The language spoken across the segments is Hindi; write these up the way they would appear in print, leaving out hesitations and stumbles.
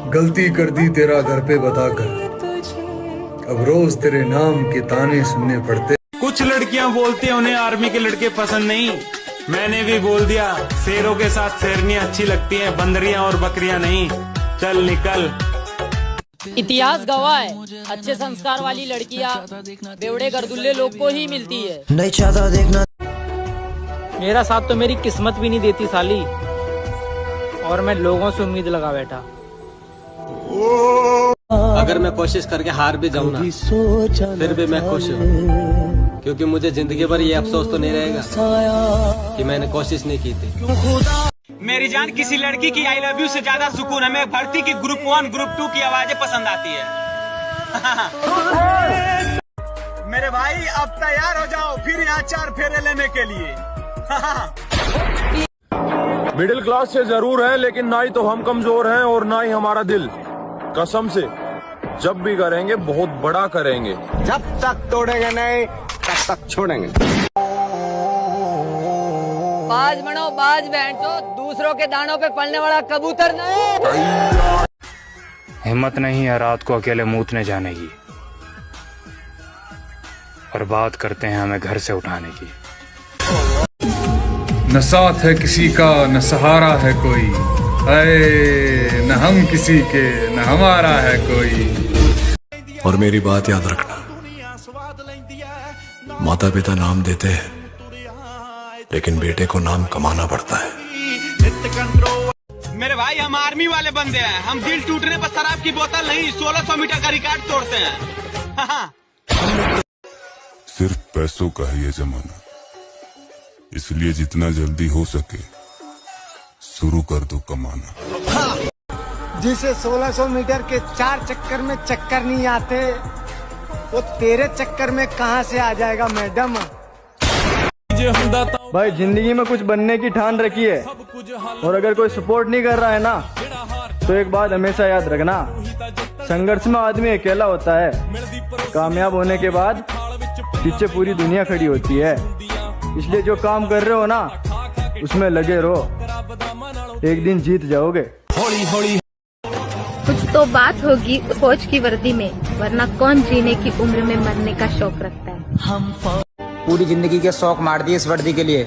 गलती कर दी तेरा घर पे बताकर, अब रोज तेरे नाम के ताने सुनने पड़ते। कुछ लड़कियां बोलती हैं उन्हें आर्मी के लड़के पसंद नहीं। मैंने भी बोल दिया, शेरों के साथ शेरनियां अच्छी लगती हैं, बंदरियां और बकरियां नहीं। चल निकल। इतिहास गवाह है, अच्छे संस्कार वाली लड़कियां बेवड़े गर्दुल्ले लोग को ही मिलती है। नहीं चाहता देखना। मेरा साथ तो मेरी किस्मत भी नहीं देती साली, और मैं लोगों से उम्मीद लगा बैठा। अगर मैं कोशिश करके हार भी जाऊँ ना, फिर भी मैं खुश हूँ, क्योंकि मुझे जिंदगी भर ये अफसोस तो नहीं रहेगा कि मैंने कोशिश नहीं की थी। मेरी जान, किसी लड़की की आई लव यू से ज्यादा सुकून हमें भर्ती की ग्रुप 1 ग्रुप 2 की आवाजें पसंद आती है। मेरे भाई अब तैयार हो जाओ फिर यहाँ 4 फेरे लेने के लिए। मिडिल क्लास से जरूर है, लेकिन ना ही तो हम कमजोर हैं और ना ही हमारा दिल। कसम से जब भी करेंगे बहुत बड़ा करेंगे। जब तक तोड़ेंगे नहीं तब तक छोड़ेंगे। बाज बनो बाज, बैठो दूसरों के दानों पे पलने वाला कबूतर नहीं। हिम्मत नहीं है रात को अकेले मूतने जाने की, और बात करते हैं हमें घर से उठाने की। न साथ है किसी का न सहारा है कोई, न हम किसी के न हमारा है कोई। और मेरी बात याद रखना, माता पिता नाम देते हैं, लेकिन बेटे को नाम कमाना पड़ता है। मेरे भाई हम आर्मी वाले बंदे हैं, हम दिल टूटने पर शराब की बोतल नहीं 1600 मीटर का रिकॉर्ड तोड़ते हैं। सिर्फ पैसों का है ये जमाना, इसलिए जितना जल्दी हो सके शुरू कर दो कमाना। जिसे 1600 मीटर के 4 चक्कर में चक्कर नहीं आते, वो तेरे चक्कर में कहां से आ जाएगा मैडम। भाई जिंदगी में कुछ बनने की ठान रखी है, और अगर कोई सपोर्ट नहीं कर रहा है ना, तो एक बात हमेशा याद रखना, संघर्ष में आदमी अकेला होता है, कामयाब होने के बाद पीछे पूरी दुनिया खड़ी होती है। इसलिए जो काम कर रहे हो ना, उसमें लगे रहो, एक दिन जीत जाओगे। कुछ तो बात होगी फौज की वर्दी में, वरना कौन जीने की उम्र में मरने का शौक रखता है। पूरी जिंदगी के शौक मार दिए इस वर्दी के लिए,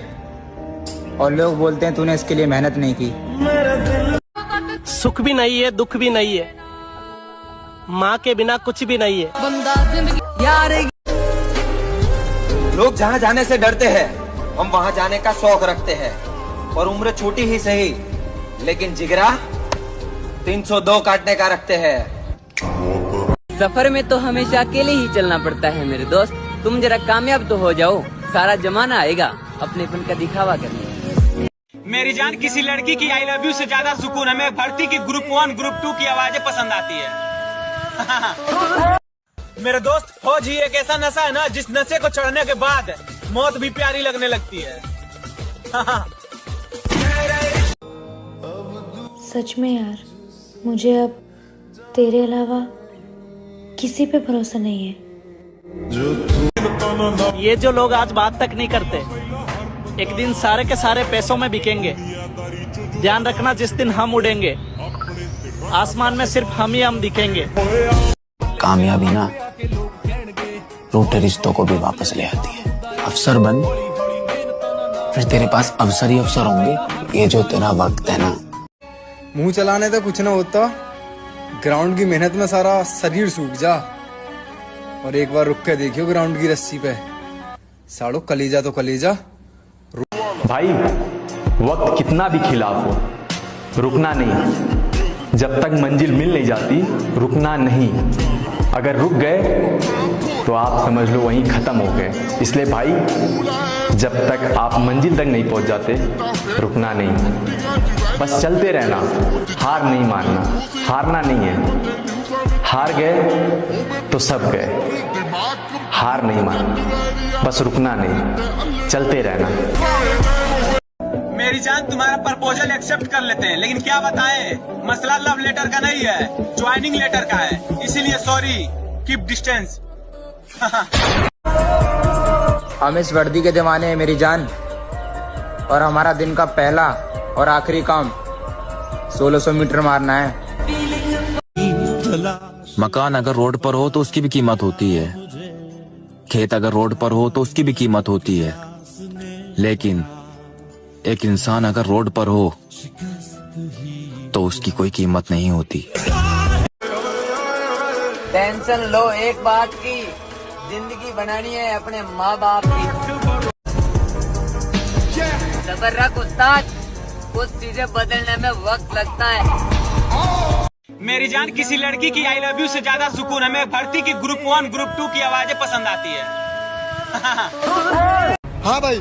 और लोग बोलते हैं तूने इसके लिए मेहनत नहीं की। सुख भी नहीं है, दुख भी नहीं है, माँ के बिना कुछ भी नहीं है। लोग जहाँ जाने से डरते हैं, हम वहाँ जाने का शौक रखते हैं, और उम्र छोटी ही सही, लेकिन जिगरा 302 काटने का रखते हैं। सफर में तो हमेशा अकेले ही चलना पड़ता है मेरे दोस्त, तुम जरा कामयाब तो हो जाओ, सारा जमाना आएगा अपनेपन का दिखावा करने। मेरी जान, किसी लड़की की आई लव यू से ज्यादा सुकून हमें भर्ती की ग्रुप 1 ग्रुप 2 की आवाजें पसंद आती है। मेरे दोस्त, फौज ही एक ऐसा नशा है ना, जिस नशे को चढ़ने के बाद मौत भी प्यारी लगने लगती है। सच में यार, मुझे अब तेरे अलावा किसी पे भरोसा नहीं है। ये जो लोग आज बात तक नहीं करते, एक दिन सारे के सारे पैसों में बिकेंगे। ध्यान रखना, जिस दिन हम उड़ेंगे, आसमान में सिर्फ हम ही हम दिखेंगे। कामयाबी ना टूटे रिश्तों को भी वापस ले आती है। अफसर बन, फिर तेरे पास अफसर ही अफसर होंगे। ये जो तेरा वक्त है ना, मुंह चलाने तो कुछ ना होता, ग्राउंड की मेहनत में सारा शरीर सूख जा, और एक बार रुक के देखियो ग्राउंड की रस्सी पे, साड़ो कलेजा तो कलेजा। भाई वक्त कितना भी खिलाफ हो, रुकना नहीं। जब तक मंजिल मिल नहीं जाती, रुकना नहीं। अगर रुक गए तो आप समझ लो वहीं खत्म हो गए। इसलिए भाई, जब तक आप मंजिल तक नहीं पहुंच जाते, रुकना नहीं, बस चलते रहना, हार नहीं मानना। हारना नहीं है, हार गए तो सब गए। हार नहीं मानना, बस रुकना नहीं, चलते रहना। मेरी जान, तुम्हारा प्रपोजल एक्सेप्ट कर लेते हैं, लेकिन क्या बताएं, मसला लव लेटर का नहीं है, ज्वाइनिंग लेटर का है, इसीलिए सॉरी, कीप डिस्टेंस। हम इस वर्दी के दीवाने हैं मेरी जान, और हमारा दिन का पहला और आखिरी काम 1600 मीटर मारना है। मकान अगर रोड पर हो तो उसकी भी कीमत होती है, खेत अगर रोड पर हो तो उसकी भी कीमत होती है, लेकिन एक इंसान अगर रोड पर हो तो उसकी कोई कीमत नहीं होती। टेंशन लो एक बात की, जिंदगी बनानी है अपने माँ बाप की। सबर रख उस्ताद, कुछ चीजें बदलने में वक्त लगता है। मेरी जान, किसी लड़की की आई लव यू से ज्यादा सुकून हमें भर्ती की ग्रुप 1 ग्रुप 2 की आवाजें पसंद आती है। हाँ भाई,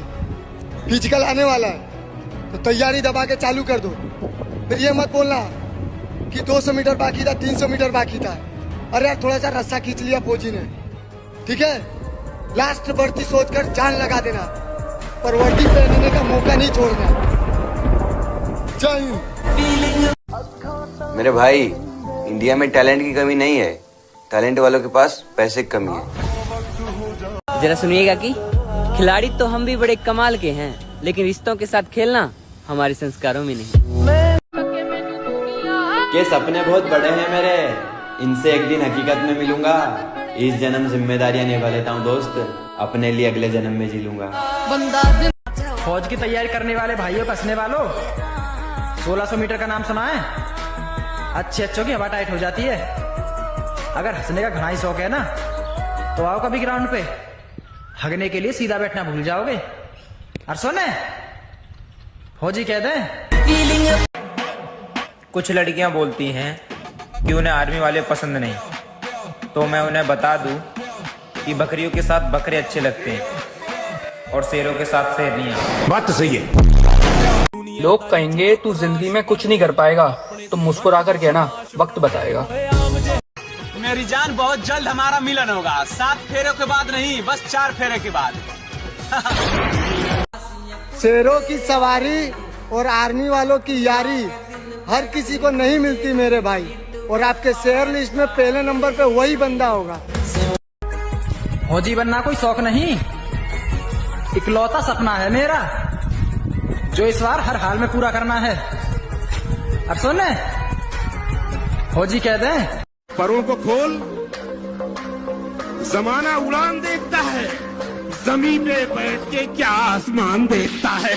फिजिकल आने वाला है तो तैयारी दबा के चालू कर दो। फिर ये मत बोलना कि 200 मीटर बाकी था, 300 मीटर बाकी था। अरे यार थोड़ा सा रस्सा खींच लिया फौजी ने, ठीक है। लास्ट भर्ती सोचकर जान लगा देना, पर वर्दी पहनने का मौका नहीं छोड़ना। जय हिंद। मेरे भाई, इंडिया में टैलेंट की कमी नहीं है, टैलेंट वालों के पास पैसे की कमी है। जरा सुनिएगा कि खिलाड़ी तो हम भी बड़े कमाल के हैं, लेकिन रिश्तों के साथ खेलना हमारे संस्कारों में नहीं। के सपने बहुत बड़े हैं मेरे, इनसे एक दिन हकीकत में मिलूंगा। इस जन्म जिम्मेदारियां निभा लेता हूँ दोस्त, अपने लिए अगले जन्म में जी लूंगा। फौज की तैयारी करने वाले भाइयों कसने वालों, 1600 मीटर का नाम सुना है? अच्छों की हवा टाइट हो जाती है। अगर हंसने का घना ही शौक है ना, तो आओ कभी ग्राउंड पे, हगने के लिए सीधा बैठना भूल जाओगे। और सुने, फौजी कह दे। कुछ लड़कियां बोलती हैं कि उन्हें आर्मी वाले पसंद नहीं, तो मैं उन्हें बता दूं कि बकरियों के साथ बकरे अच्छे लगते हैं और शेरों के साथ शेरनियां। बात तो सही है। लोग कहेंगे तू जिंदगी में कुछ नहीं कर पाएगा, तो मुस्कुरा कर कहना, वक्त बताएगा। मेरी जान, बहुत जल्द हमारा मिलन होगा, 7 फेरों के बाद नहीं, बस 4 फेरे के बाद। शेरों की सवारी और आर्मी वालों की यारी हर किसी को नहीं मिलती मेरे भाई, और आपके शेयर लिस्ट में पहले नंबर पे वही बंदा होगा। फौजी बनना कोई शौक नहीं, इकलौता सपना है मेरा, जो इस बार हर हाल में पूरा करना है। अब सुने, फौजी कह दे। परों को खोल, जमाना उड़ान देखता है, जमीन पे बैठ के क्या आसमान देखता है।